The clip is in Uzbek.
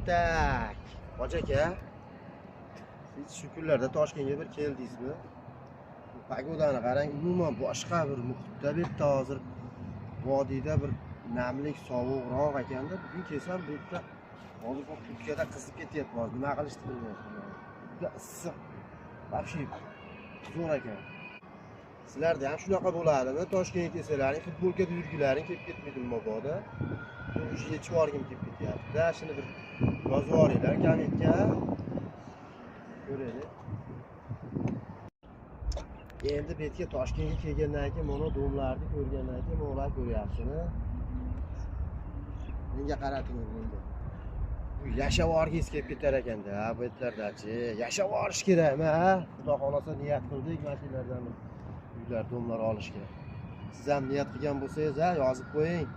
Tak. Hoca aka. Siz shu kunlarda Toshkentga bir keldingizmi? Pagodani qarang, umuman boshqa bir muhitda bir hozir vodiyda bir namlik, sovuqroq ekanda, bugun kelsam bu yerda hozir bu kurtkada qizib ketyapman. Nima qilishni bilmayapman. Juda issiq. Вообще zo'r ekan. Sizlarda ham shunaqa bo'ladimi? Toshkentga kelsalaring, futbolkada yurgilaring kelib ketmaydi mabodo. Shu yechib olgim kelib ketyapti. Shuni bir yozib olinglar kommentga. Ko'raylik. Endi bu yerga Toshkentga kelgandan keyin mana domlarni ko'rgandan keyin mo'lar ko'ryapsizmi? Menga qarating endi. Bu yashab olgingiz kelib ketar ekanda, bu yerlardachi. Yashab olish kerakmi, ha? Xudo xolasa niyat qildik mashinalardan uylar, domlar olishga. Siz ham niyat qilgan bo'lsangiz, ha, yozib qo'ying.